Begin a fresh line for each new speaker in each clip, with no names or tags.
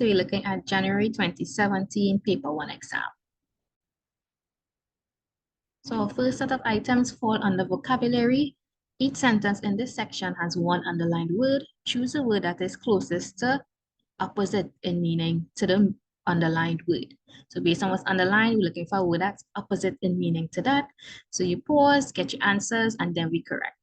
so we're looking at January 2017 paper 1 exam. So our first set of items fall under vocabulary. Each sentence in this section has one underlined word. Choose a word that is closest to opposite in meaning to the underlined word. So based on what's underlined, we're looking for a word that's opposite in meaning to that. So you pause, get your answers, and then we correct.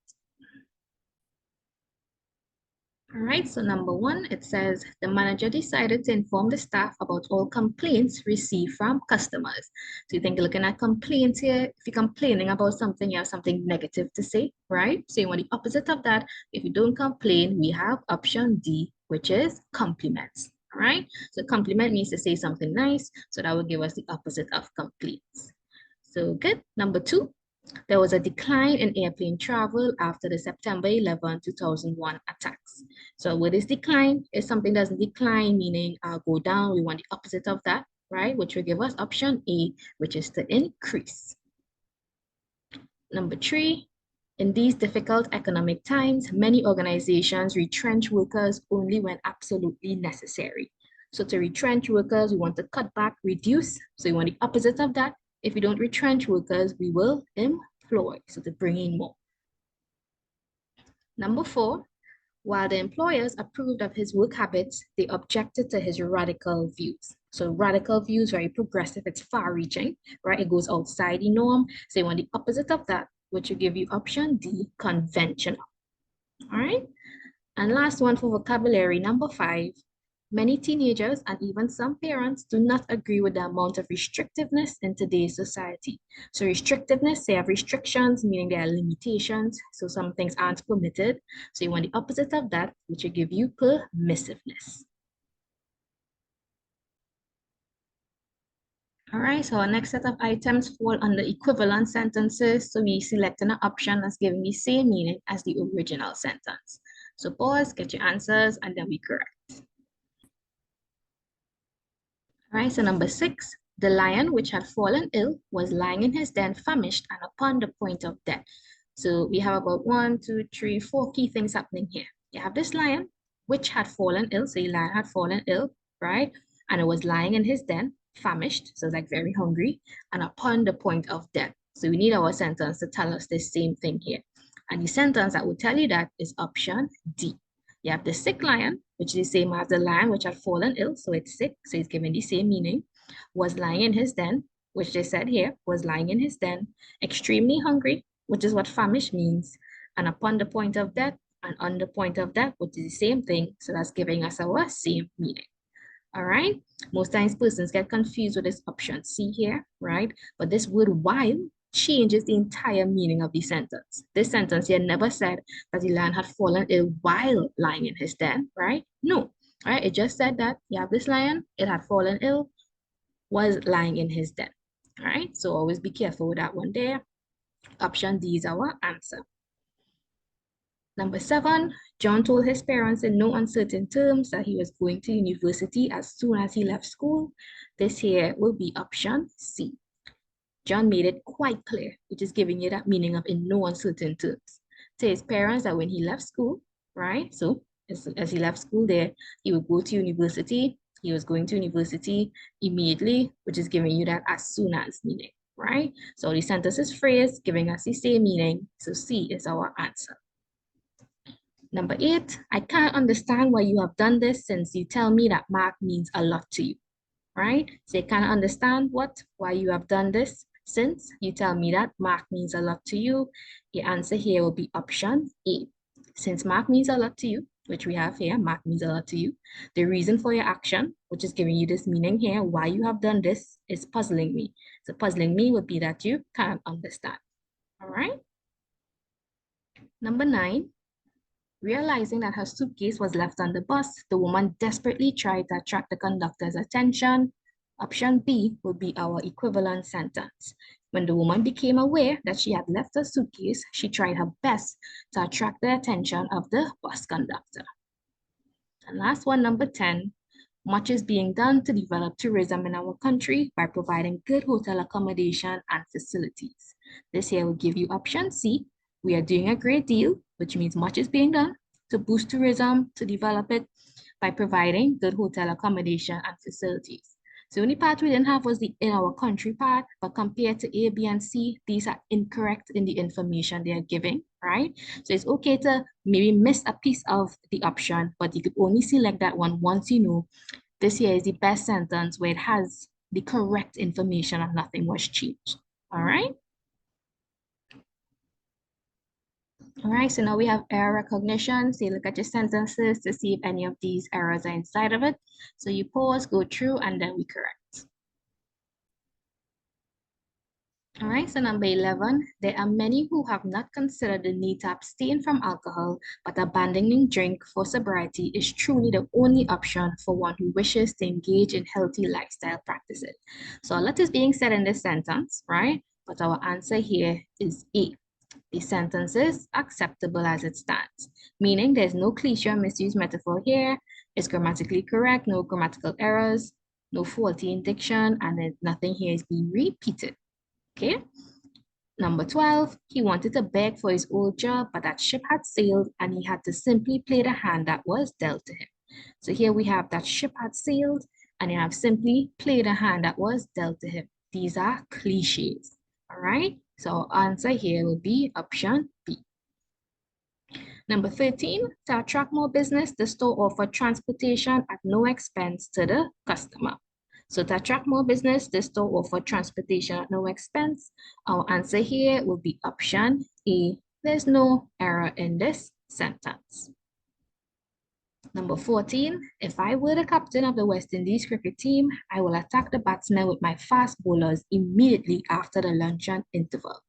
All right, so number 1, it says the manager decided to inform the staff about all complaints received from customers. So you think you're looking at complaints here. If you're complaining about something, you have something negative to say, right? So you want the opposite of that. If you don't complain, we have option D, which is compliments. All right, so compliment means to say something nice. So that will give us the opposite of complaints. So good. Number 2. There was a decline in airplane travel after the September 11, 2001 attacks. So what is decline? If something doesn't decline, meaning go down, we want the opposite of that, right? Which will give us option A, which is to increase. Number 3, in these difficult economic times, many organizations retrench workers only when absolutely necessary. So to retrench workers, we want to cut back, reduce. So you want the opposite of that. If we don't retrench workers, we will employ, so to bring in more. Number 4, while the employers approved of his work habits, they objected to his radical views. So radical views, very progressive, it's far-reaching, right? It goes outside the norm. So you want the opposite of that, which will give you option D, conventional. All right? And last one for vocabulary, number 5. Many teenagers and even some parents do not agree with the amount of restrictiveness in today's society. So restrictiveness, they have restrictions, meaning there are limitations. So some things aren't permitted. So you want the opposite of that, which will give you permissiveness. All right, so our next set of items fall under equivalent sentences. So we select an option that's giving the same meaning as the original sentence. So pause, get your answers, and then we correct. All right, so number 6, the lion which had fallen ill was lying in his den famished and upon the point of death. So we have about 1, 2, 3, 4 key things happening here. You have this lion which had fallen ill. So the lion had fallen ill, right? And it was lying in his den, famished, so like very hungry, and upon the point of death. So we need our sentence to tell us the same thing here. And the sentence that will tell you that is option D. You have the sick lion, which is the same as the lion which had fallen ill, so it's sick, so it's given the same meaning, was lying in his den, which they said here, was lying in his den, extremely hungry, which is what famished means, and upon the point of death, and on the point of death, which is the same thing, so that's giving us our same meaning. All right, most times persons get confused with this option C here, right? But this word while changes the entire meaning of the sentence. This sentence here never said that the lion had fallen ill while lying in his den, right? No, all right, it just said that you have this lion, it had fallen ill, was lying in his den, all right? So always be careful with that one there. Option D is our answer. Number 7, John told his parents in no uncertain terms that he was going to university as soon as he left school. This here will be option C. John made it quite clear, which is giving you that meaning of in no uncertain terms, to his parents that when he left school, right? So as he left school there, he would go to university. He was going to university immediately, which is giving you that as soon as meaning, right? So the sentence is phrased, giving us the same meaning. So C is our answer. Number 8, I can't understand why you have done this since you tell me that Mark means a lot to you, right? So you can't understand why you have done this since you tell me that Mark means a lot to you. The answer here will be option A. Since Mark means a lot to you, which we have here, Mark means a lot to you, the reason for your action, which is giving you this meaning here, why you have done this, is puzzling me. So puzzling me would be that you can't understand, all right? Number 9, realizing that her suitcase was left on the bus, the woman desperately tried to attract the conductor's attention. Option B would be our equivalent sentence. When the woman became aware that she had left her suitcase, she tried her best to attract the attention of the bus conductor. And last one, number 10, much is being done to develop tourism in our country by providing good hotel accommodation and facilities. This here will give you option C. We are doing a great deal, which means much is being done to boost tourism, to develop it. by providing good hotel accommodation and facilities. So the only part we didn't have was the in our country part, but compared to A, B, and C, these are incorrect in the information they are giving, right? So it's okay to maybe miss a piece of the option, but you could only select that one once you know this here is the best sentence where it has the correct information and nothing was changed, all right? All right, so now we have error recognition. So you look at your sentences to see if any of these errors are inside of it. So you pause, go through, and then we correct. All right, so number 11, there are many who have not considered the need to abstain from alcohol, but abandoning drink for sobriety is truly the only option for one who wishes to engage in healthy lifestyle practices. So a lot is being said in this sentence, right? But our answer here is A. The sentence is acceptable as it stands, meaning there's no cliche or misused metaphor here. It's grammatically correct, no grammatical errors, no faulty in diction, and nothing here is being repeated. Okay. Number 12, he wanted to beg for his old job, but that ship had sailed and he had to simply play the hand that was dealt to him. So here we have that ship had sailed and you have simply play the hand that was dealt to him. These are cliches. All right. So our answer here will be option B. Number 13, to attract more business, the store offered transportation at no expense to the customer. So to attract more business, the store offered transportation at no expense. Our answer here will be option A. There's no error in this sentence. Number 14, if I were the captain of the West Indies cricket team, I will attack the batsmen with my fast bowlers immediately after the luncheon interval.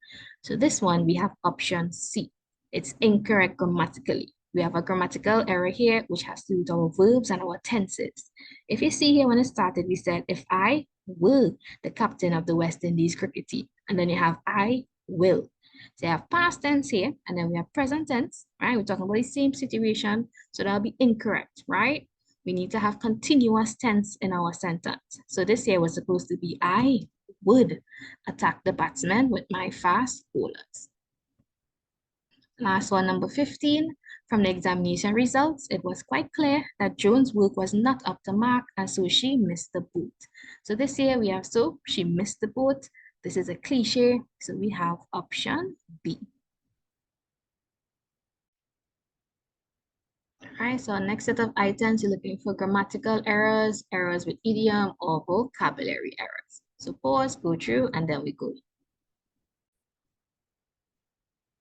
So this one, we have option C. It's incorrect grammatically. We have a grammatical error here, which has to do with our verbs and our tenses. If you see here when it started, we said, if I were the captain of the West Indies cricket team, and then you have I will. So you have past tense here, and then we have present tense, right? We're talking about the same situation, so that'll be incorrect, right? We need to have continuous tense in our sentence. So this here was supposed to be, I would attack the batsman with my fast bowlers. Last one, number 15. From the examination results, it was quite clear that Joan's work was not up to mark, and so she missed the boat. So this here we have, so she missed the boat. This is a cliche, so we have option B. All right, so next set of items, you're looking for grammatical errors, errors with idiom, or vocabulary errors. So pause, go through, and then we go.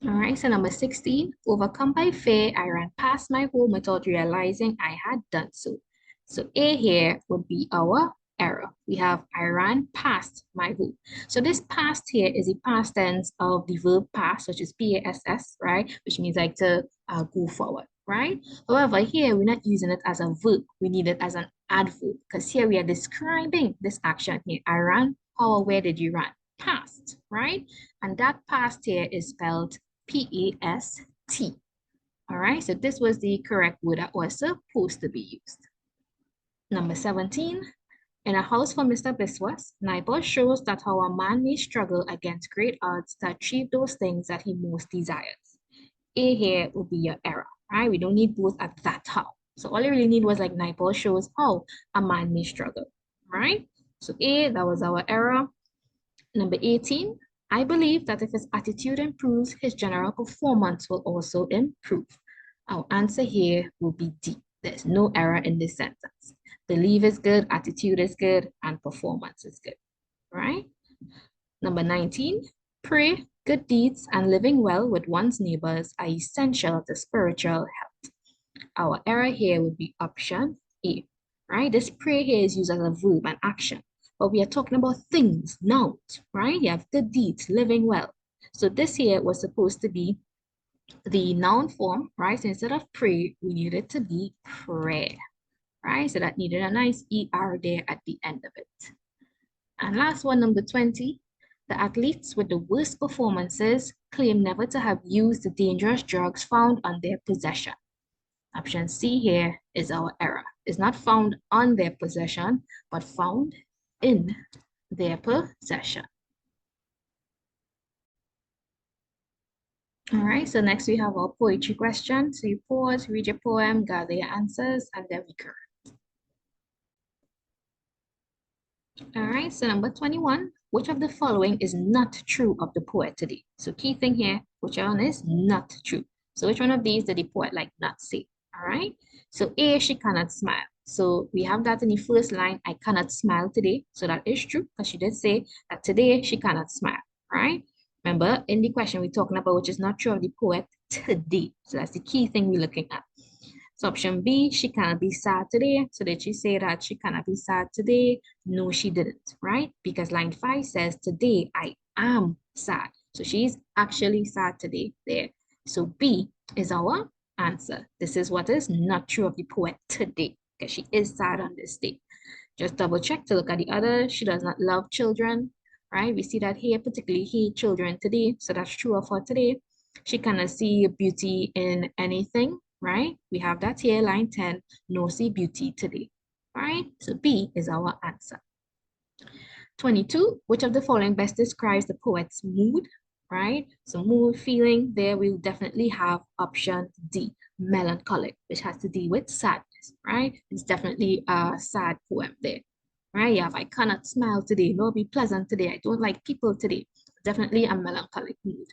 All right, so number 16, overcome by fear, I ran past my home without realizing I had done so. So A here would be our error. We have I ran past my home. So this past here is the past tense of the verb pass, which is P-A-S-S, right? Which means like to go forward, right? However, here we're not using it as a verb. We need it as an adverb because here we are describing this action here. I ran, how or where did you run? Past, right? And that past here is spelled P-A-S-T. All right, so this was the correct word that was supposed to be used. Number 17, in A House for Mr. Biswas, Naipaul shows that how a man may struggle against great odds to achieve those things that he most desires. A here will be your error, right? We don't need both at that how. So all you really need was like Naipaul shows how a man may struggle, right? So A, that was our error. Number 18, I believe that if his attitude improves, his general performance will also improve. Our answer here will be D. There's no error in this sentence. Believe is good, attitude is good, and performance is good, right? Number 19, pray, good deeds, and living well with one's neighbors are essential to spiritual health. Our error here would be option A, right? This pray here is used as a verb and action. But we are talking about things, nouns, right? You have good deeds, living well. So this here was supposed to be the noun form, right? So instead of pray, we need it to be prayer, right? So that needed a nice ER there at the end of it. And last one, number 20, the athletes with the worst performances claim never to have used the dangerous drugs found on their possession. Option C here is our error. It's not found on their possession, but found in their possession. All right, so next we have our poetry question. So you pause, read your poem, gather your answers, and then we correct. All right, so number 21, which of the following is not true of the poet today? So key thing here, which one is not true? So which one of these did the poet like not say? All right, so A, she cannot smile. So we have that in the first line, I cannot smile today. So that is true because she did say that today she cannot smile, right? Remember, in the question we're talking about, which is not true of the poet today. So that's the key thing we're looking at. So option B, she cannot be sad today. So did she say that she cannot be sad today? No, she didn't, right? Because line 5 says, today I am sad. So she's actually sad today there. So B is our answer. This is what is not true of the poet today, because she is sad on this day. Just double check to look at the other. She does not love children, right? We see that here, particularly hate children today. So that's true of her today. She cannot see beauty in anything, right? We have that here, line 10, no see beauty today, right? So B is our answer. 22, which of the following best describes the poet's mood, right? So mood, feeling, there we'll definitely have option D, melancholic, which has to do with sadness, right? It's definitely a sad poem there, right? You have, I cannot smile today, nor be pleasant today, I don't like people today. Definitely a melancholic mood.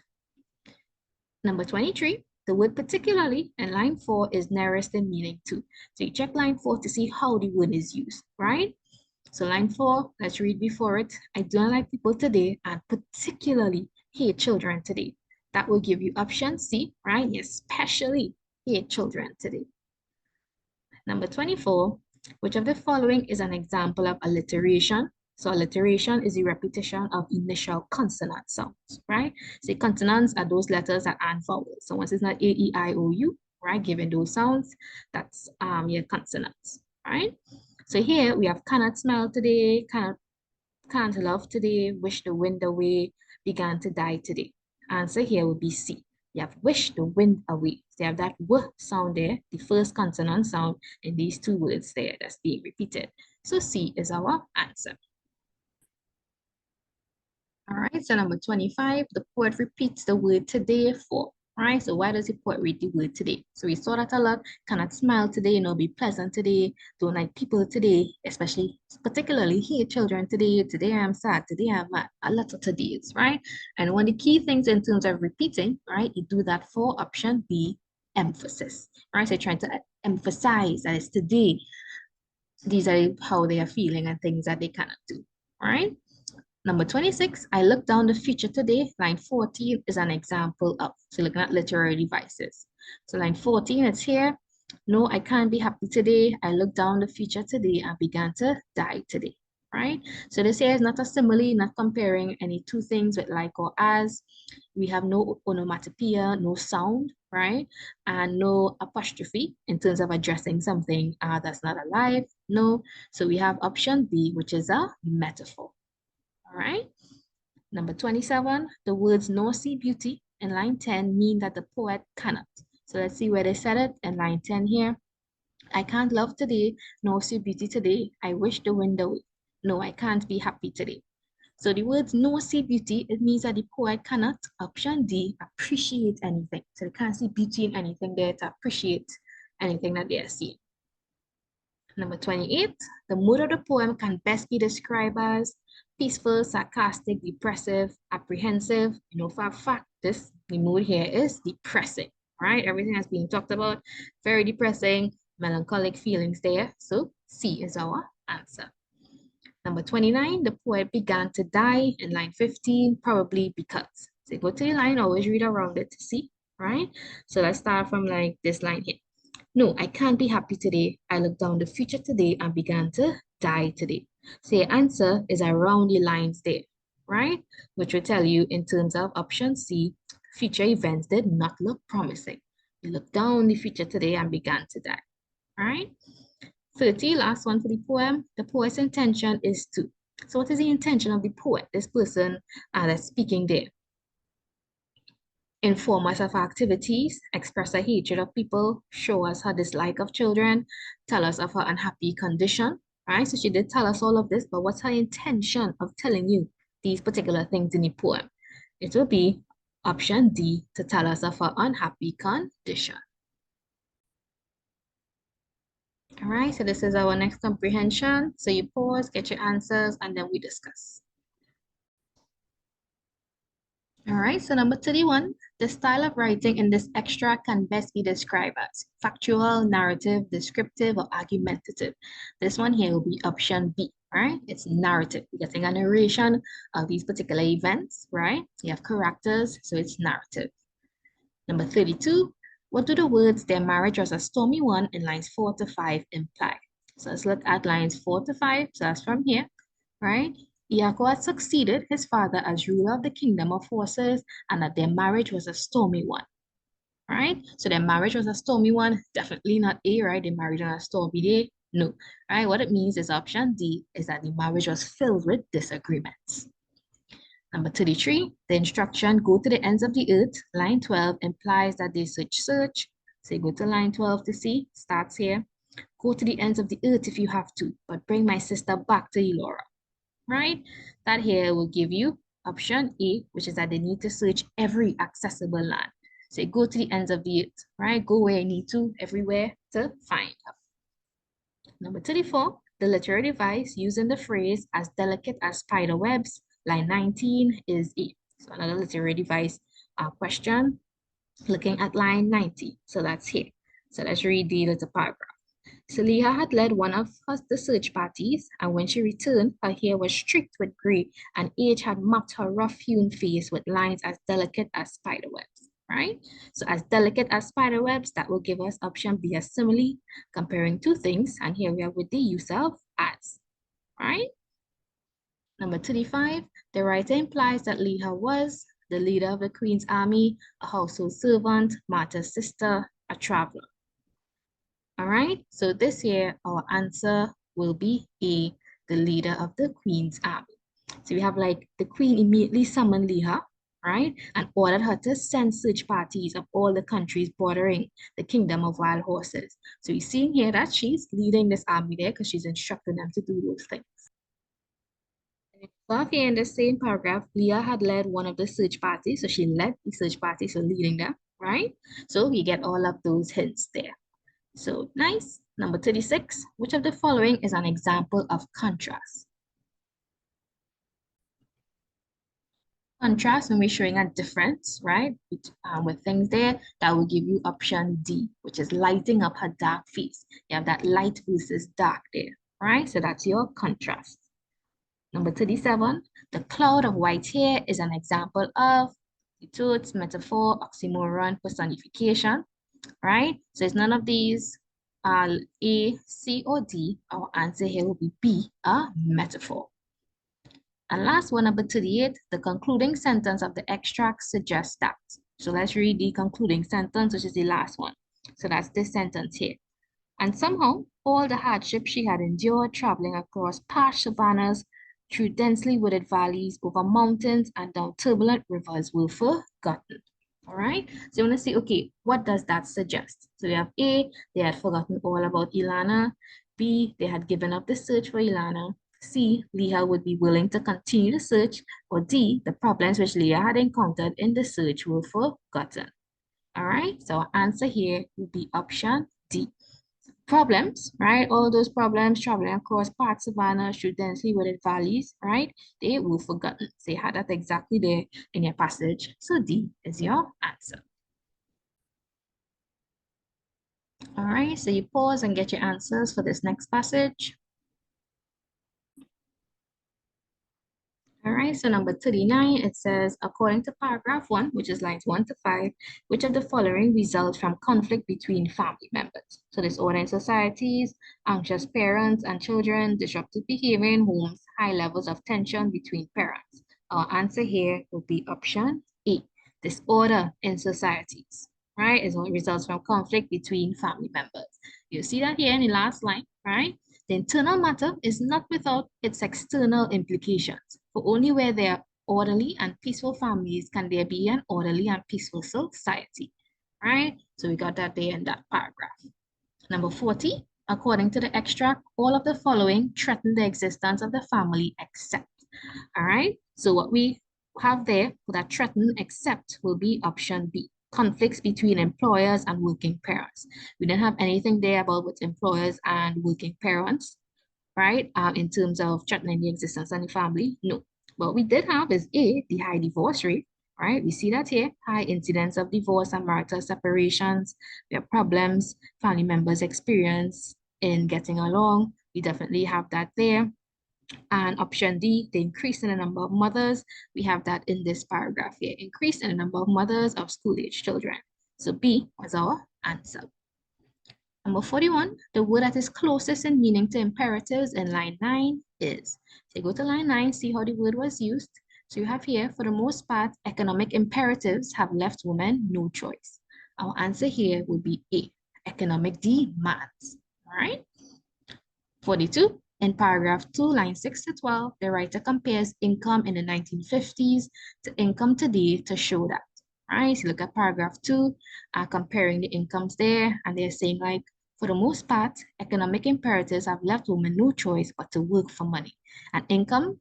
Number 23, the word particularly in line 4 is nearest in meaning too. So you check line 4 to see how the word is used, right? So line 4, let's read before it. I don't like people today and particularly hate children today. That will give you option C, right? Especially hate children today. Number 24, which of the following is an example of alliteration? So alliteration is the repetition of initial consonant sounds, right? So consonants are those letters that aren't vowels. So once it's not A, E, I, O, U, right? Given those sounds, that's your consonants, right? So here we have cannot smell today, can't love today, wish the wind away, began to die today. Answer here would be C. You have wish the wind away. So you have that W sound there, the first consonant sound in these two words there that's being repeated. So C is our answer. All right, so number 25, the poet repeats the word today for. All right, so why does the poet read the word today? So we saw that a lot. Cannot smile today, be pleasant today, don't like people today, especially, particularly hate children today. Today I'm sad, today I'm mad. A lot of todays, right? And one of the key things in terms of repeating, right, you do that for option B, emphasis. Right, so you're trying to emphasize that it's today. These are how they are feeling and things that they cannot do, right? Number 26, I looked down the future today. Line 14 is an example of. So looking at literary devices. So line 14, it's here. No, I can't be happy today. I looked down the future today and began to die today, right? So this here is not a simile, not comparing any two things with like or as. We have no onomatopoeia, no sound, right? And no apostrophe in terms of addressing something that's not alive, no. So we have option B, which is a metaphor. All right. Number 27, the words nor see beauty in line 10 mean that the poet cannot. So let's see where they said it in line 10 here. I can't love today, nor see beauty today. I wish the wind away. No, I can't be happy today. So the words no see beauty, it means that the poet cannot, option D, appreciate anything. So they can't see beauty in anything there to appreciate anything that they are seeing. Number 28, the mood of the poem can best be described as peaceful, sarcastic, depressive, apprehensive. For a fact, the mood here is depressing, right? Everything that's being talked about, very depressing, melancholic feelings there. So C is our answer. Number 29, the poet began to die in line 15, probably because. So go to the line, always read around it to see, right? So let's start from like this line here. No, I can't be happy today. I looked down the future today and began to die today. So your answer is around the lines there, right? Which will tell you in terms of option C, future events did not look promising. You looked down the future today and began to die, all right? 30, last one for the poem. The poet's intention is to. So what is the intention of the poet, this person that's speaking there? Inform us of her activities, express her hatred of people, show us her dislike of children, tell us of her unhappy condition, right? So she did tell us all of this, but what's her intention of telling you these particular things in the poem? It will be option D, to tell us of our unhappy condition. All right, so this is our next comprehension. So you pause, get your answers, and then we discuss. All right, so number 31, the style of writing in this extract can best be described as factual, narrative, descriptive, or argumentative. This one here will be option B, right? It's narrative. You're getting a narration of these particular events, right? You have characters, so it's narrative. Number 32, what do the words their marriage was a stormy one in lines 4 to 5 imply? So let's look at lines 4 to 5. So that's from here, right? Iago had succeeded his father as ruler of the kingdom of horses, and that their marriage was a stormy one, right? So their marriage was a stormy one, definitely not A, right? They married on a stormy day, no, right? What it means is option D, is that the marriage was filled with disagreements. Number 33, the instruction, go to the ends of the earth, line 12 implies that they search. So you go to line 12 to see, starts here. Go to the ends of the earth if you have to, but bring my sister back to Elora, right? That here will give you option A, which is that they need to search every accessible land. So you go to the ends of the earth, right? Go where you need to, everywhere to find her. Number 34, the literary device using the phrase as delicate as spider webs, line 19 is A. So another literary device question, looking at line 90. So that's here. So let's read the little paragraph. Saliha had led one of the search parties, and when she returned, her hair was streaked with gray, and age had marked her rough-hewn face with lines as delicate as spider webs, right? So as delicate as spider webs, that will give us option B, a simile, comparing two things, and here we are with the use of as, right? Number 35, the writer implies that Leah was the leader of the Queen's army, a household servant, Martha's sister, a traveler. All right, so this here, our answer will be A, the leader of the Queen's army. So we have like the Queen immediately summoned Leah, right, and ordered her to send search parties of all the countries bordering the kingdom of wild horses. So we see here that she's leading this army there because she's instructing them to do those things. Above here in the same paragraph, Leah had led one of the search parties. So she led the search party, so leading them, right? So we get all of those hints there. So nice. Number 36, which of the following is an example of contrast? Contrast, when we're showing a difference, right, with things there, that will give you option D, which is lighting up her dark face. You have that light versus dark there, right? So that's your contrast. Number 37, the cloud of white hair is an example of totes, metaphor, oxymoron, personification, right? So it's none of these. A, C, or D. Our answer here will be B, a metaphor. And last one, number 38, the concluding sentence of the extract suggests that. So let's read the concluding sentence, which is the last one. So that's this sentence here. And somehow, all the hardship she had endured traveling across parched savannas, through densely wooded valleys, over mountains, and down turbulent rivers were forgotten. All right, so you want to see, okay, what does that suggest? So we have A, they had forgotten all about Ilana. B, they had given up the search for Ilana. C, Leah would be willing to continue the search. Or D, the problems which Leah had encountered in the search were forgotten. All right, so our answer here would be option D. Problems, right? All those problems traveling across parts of savannah through densely wooded valleys, right? They were forgotten. So you had that exactly there in your passage. So D is your answer. All right, so you pause and get your answers for this next passage. All right, so number 39, it says, according to paragraph 1, which is lines 1 to 5, which of the following results from conflict between family members? So disorder in societies, anxious parents and children, disruptive behavior in homes, high levels of tension between parents. Our answer here will be option A, disorder in societies, right? Is what results from conflict between family members. You see that here in the last line, right? The internal matter is not without its external implications. For only where there are orderly and peaceful families can there be an orderly and peaceful society, right? So we got that there in that paragraph. Number 40, according to the extract, all of the following threaten the existence of the family except, all right? So what we have there that threaten except will be option B. Conflicts between employers and working parents. We didn't have anything there about with employers and working parents, right? In terms of threatening the existence of the family, no. What we did have is A, the high divorce rate, right? We see that here, high incidence of divorce and marital separations. We have problems family members experience in getting along. We definitely have that there. And option D, the increase in the number of mothers. We have that in this paragraph here, increase in the number of mothers of school-age children. So B was our answer. Number 41, the word that is closest in meaning to imperatives in line 9 is. So you go to line 9, see how the word was used. So you have here, for the most part, economic imperatives have left women no choice. Our answer here would be A, economic demands. All right. 42, in paragraph 2, line 6 to 12, the writer compares income in the 1950s to income today to show that. All right, so look at paragraph 2, comparing the incomes there, and they're saying like, for the most part, economic imperatives have left women no choice but to work for money. And income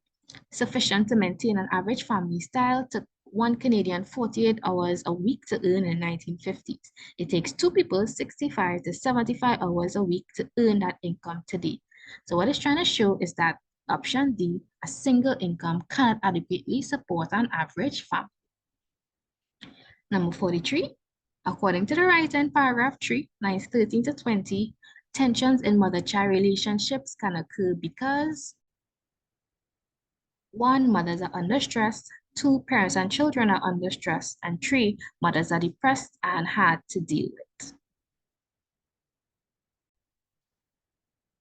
sufficient to maintain an average family style took one Canadian 48 hours a week to earn in the 1950s. It takes two people 65 to 75 hours a week to earn that income today. So what it's trying to show is that option D, a single income cannot adequately support an average family. Number 43, according to the writer in paragraph 3, lines 13 to 20, tensions in mother-child relationships can occur because 1, mothers are under stress, 2, parents and children are under stress, and 3, mothers are depressed and hard to deal with.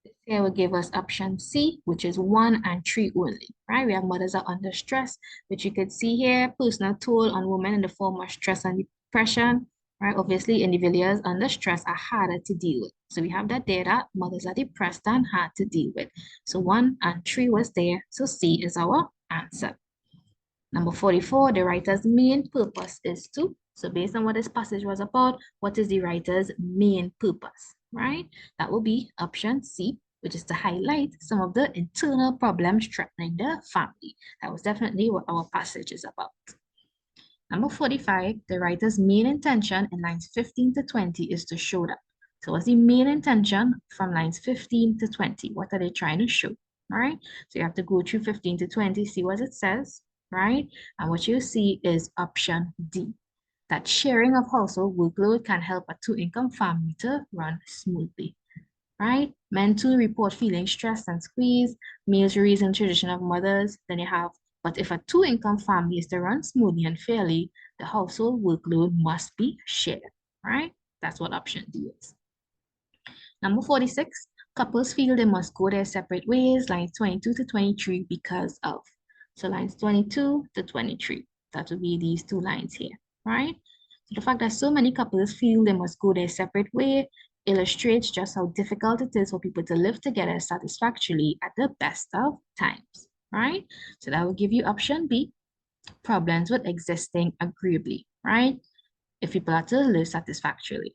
This here will give us option C, which is 1 and 3 only, right? We have mothers are under stress, which you could see here, personal toll on women in the form of stress and depression, right? Obviously, individuals under stress are harder to deal with. So we have that data, mothers are depressed and hard to deal with. So 1 and 3 was there, so C is our answer. Number 44, the writer's main purpose is to. So based on what this passage was about, what is the writer's main purpose, right? That will be option C, which is to highlight some of the internal problems threatening the family. That was definitely what our passage is about. Number 45, the writer's main intention in lines 15 to 20 is to show that. So what's the main intention from lines 15 to 20? What are they trying to show? All right, so you have to go through 15 to 20, see what it says, right? And what you see is option D, that sharing of household workload can help a two-income family to run smoothly, right? Men too report feeling stressed and squeezed, males reason tradition of mothers, then you have, but if a two-income family is to run smoothly and fairly, the household workload must be shared, right? That's what option D is. Number 46, couples feel they must go their separate ways, lines 22 to 23 because of. So lines 22 to 23, that would be these two lines here, right? So the fact that so many couples feel they must go their separate way illustrates just how difficult it is for people to live together satisfactorily at the best of times, right? So that will give you option B, problems with existing agreeably, right? If people are to live satisfactorily.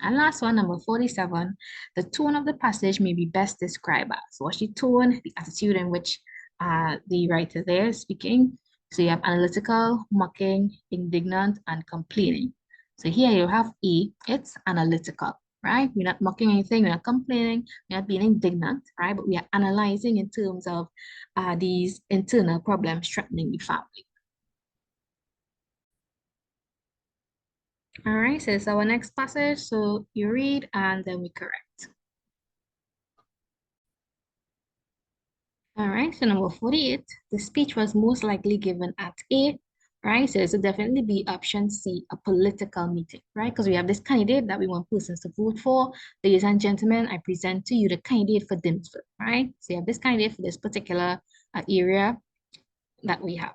And last one, number 47, the tone of the passage may be best described as. So what's the tone, the attitude in which the writer there is speaking. So you have analytical, mocking, indignant, and complaining. So here you have E, it's analytical, right? We're not mocking anything, we're not complaining, we're not being indignant, right? But we are analyzing in terms of these internal problems threatening the family. All right, so it's our next passage. So you read and then we correct. All right, so number 48, the speech was most likely given at A, right? So this will definitely be option C, a political meeting, right? Because we have this candidate that we want persons to vote for. Ladies and gentlemen, I present to you the candidate for Dimmsville, right? So you have this candidate for this particular area that we have.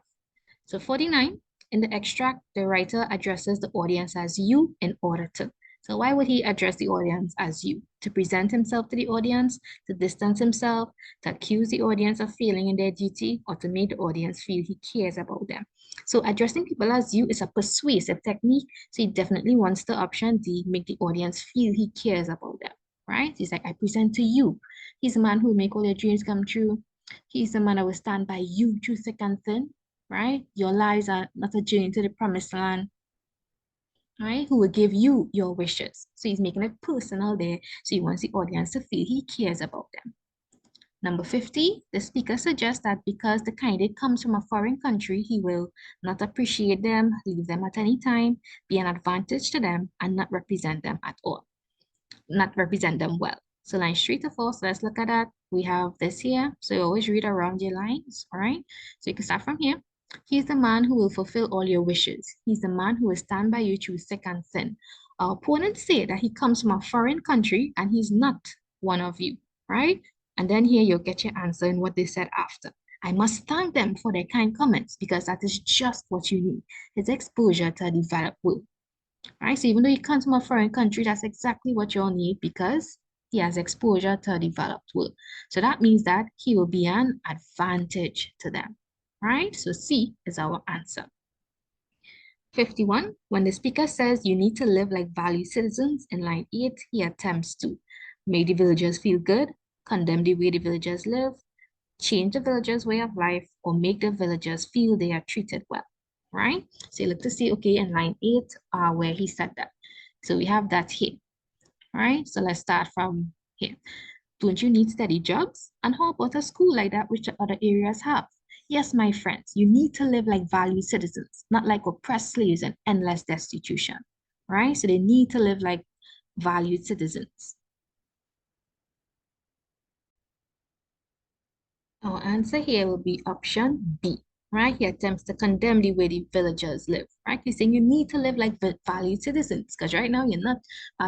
So 49, in the extract, the writer addresses the audience as you in order to. So why would he address the audience as you? To present himself to the audience, to distance himself, to accuse the audience of failing in their duty, or to make the audience feel he cares about them. So addressing people as you is a persuasive technique. So he definitely wants the option D, make the audience feel he cares about them, right? He's like, I present to you. He's a man who will make all your dreams come true. He's the man that will stand by you through thick and thin. right? Your lives are not a journey to the promised land, right? Who will give you your wishes. So he's making it personal there. So he wants the audience to feel he cares about them. Number 50, the speaker suggests that because the candidate comes from a foreign country, he will not appreciate them, leave them at any time, be an advantage to them, and not represent them at all, not represent them well. So lines 3 to 4, so let's look at that. We have this here. So you always read around your lines, all right? So you can start from here. He's the man who will fulfill all your wishes. He's the man who will stand by you through thick and thin. Our opponents say that he comes from a foreign country and he's not one of you, right? And then here you'll get your answer in what they said after. I must thank them for their kind comments because that is just what you need. It's exposure to a developed world. Right? So even though he comes from a foreign country, that's exactly what you'll need because he has exposure to a developed world. So that means that he will be an advantage to them. Right? So C is our answer. 51, when the speaker says you need to live like valued citizens in line 8, he attempts to make the villagers feel good, condemn the way the villagers live, change the villagers' way of life, or make the villagers feel they are treated well, right? So you look to see, okay, in line 8, where he said that. So we have that here, right? So let's start from here. Don't you need steady jobs? And how about a school like that which other areas have? Yes, my friends, you need to live like valued citizens, not like oppressed slaves and endless destitution, right? So they need to live like valued citizens. Our answer here will be option B, right? He attempts to condemn the way the villagers live, right? He's saying you need to live like valued citizens because right now you're not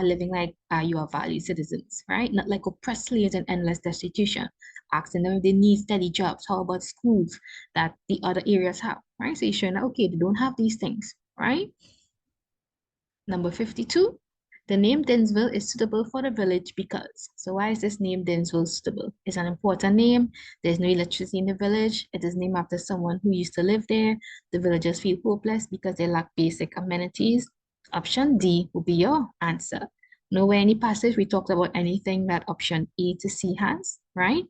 living like you are valued citizens, right? Not like oppressed slaves and endless destitution. Asking them if they need steady jobs. How about schools that the other areas have, right? So you're showing that, okay, they don't have these things, right? Number 52, the name Dinsville is suitable for the village because. So why is this name Dinsville suitable? It's an important name. There's no electricity in the village. It is named after someone who used to live there. The villagers feel hopeless because they lack basic amenities. Option D will be your answer. Nowhere in any passage we talked about anything that option A to C has, right?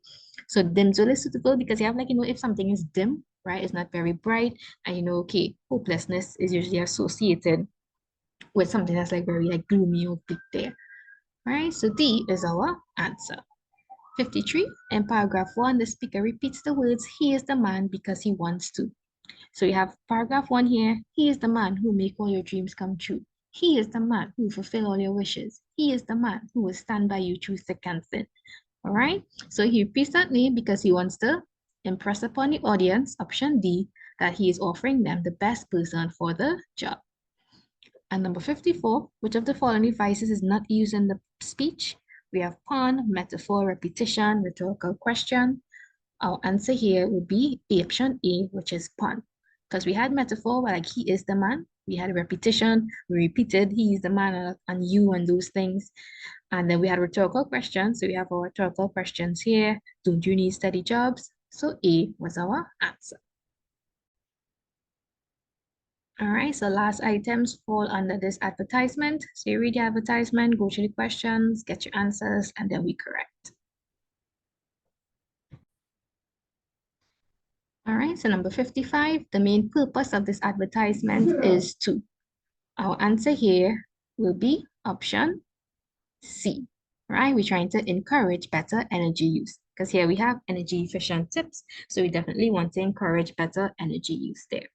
So Dinsville is suitable because you have like, if something is dim, right? It's not very bright and okay, hopelessness is usually associated with something that's like very like gloomy or big there. Right? So D is our answer. 53, in paragraph 1, the speaker repeats the words, he is the man because he wants to. So you have paragraph 1 here, he is the man who make all your dreams come true. He is the man who fulfill all your wishes. He is the man who will stand by you through thick and thin. All right? So he repeats that name because he wants to impress upon the audience, option D, that he is offering them the best person for the job. And number 54, which of the following devices is not used in the speech? We have pun, metaphor, repetition, rhetorical question. Our answer here would be option A, which is pun. Because we had metaphor, like he is the man. We had repetition, we repeated he is the man and you and those things. And then we had rhetorical questions. So we have our rhetorical questions here. Don't you need steady jobs? So A was our answer. All right, so last items fall under this advertisement. So you read the advertisement, go through the questions, get your answers, and then we correct. All right, so number 55, the main purpose of this advertisement is to. Our answer here will be option C, right? We're trying to encourage better energy use because here we have energy efficient tips. So we definitely want to encourage better energy use there.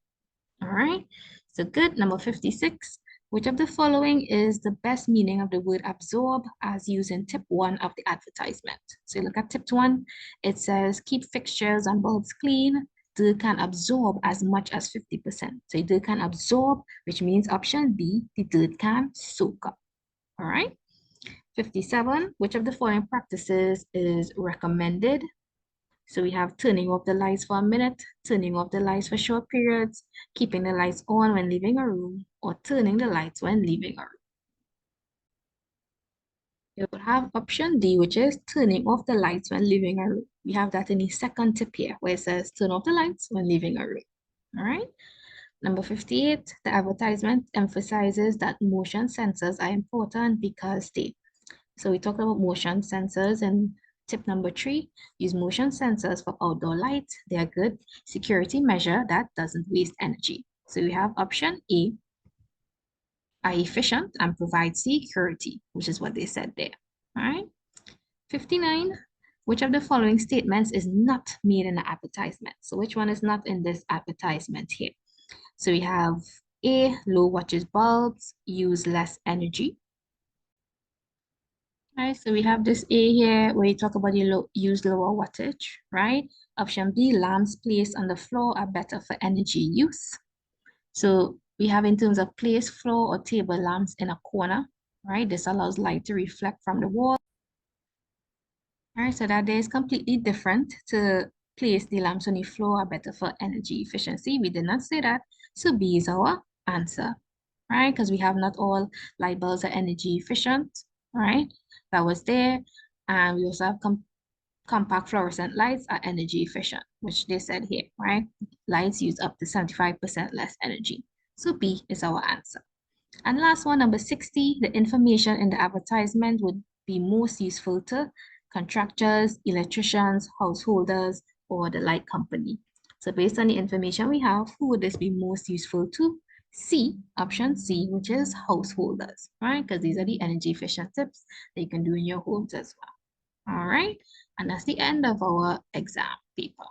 All right, so good. Number 56, which of the following is the best meaning of the word absorb as used in tip 1 of the advertisement? So you look at tip 1, it says keep fixtures and bulbs clean. Dirt can absorb as much as 50%. So dirt can absorb, which means option B, the dirt can soak up. All right. 57, which of the following practices is recommended? So we have turning off the lights for a minute, turning off the lights for short periods, keeping the lights on when leaving a room, or turning the lights when leaving a room. You would have option D, which is turning off the lights when leaving a room. We have that in the second tip here, where it says turn off the lights when leaving a room. All right. Number 58, the advertisement emphasizes that motion sensors are important because they. So we talked about motion sensors in Tip number 3, use motion sensors for outdoor lights. They are good security measure that doesn't waste energy. So we have option A, are efficient and provide security, which is what they said there. All right. 59, which of the following statements is not made in the advertisement? So which one is not in this advertisement here? So we have A, low wattage bulbs use less energy. Right, so we have this A here where you talk about you use lower wattage, right? Option B, lamps placed on the floor are better for energy use. So we have in terms of place floor or table lamps in a corner, right? This allows light to reflect from the wall. All right, so that there is completely different to place the lamps on the floor are better for energy efficiency. We did not say that. So B is our answer, right? Because we have not all light bulbs are energy efficient, right? That was there. And we also have compact fluorescent lights are energy efficient, which they said here, right? Lights use up to 75% less energy. So B is our answer. And last one, number 60, the information in the advertisement would be most useful to contractors, electricians, householders, or the light company. So based on the information we have, who would this be most useful to? C, option C, which is householders, right? Because these are the energy efficient tips that you can do in your homes as well. All right, and that's the end of our exam paper.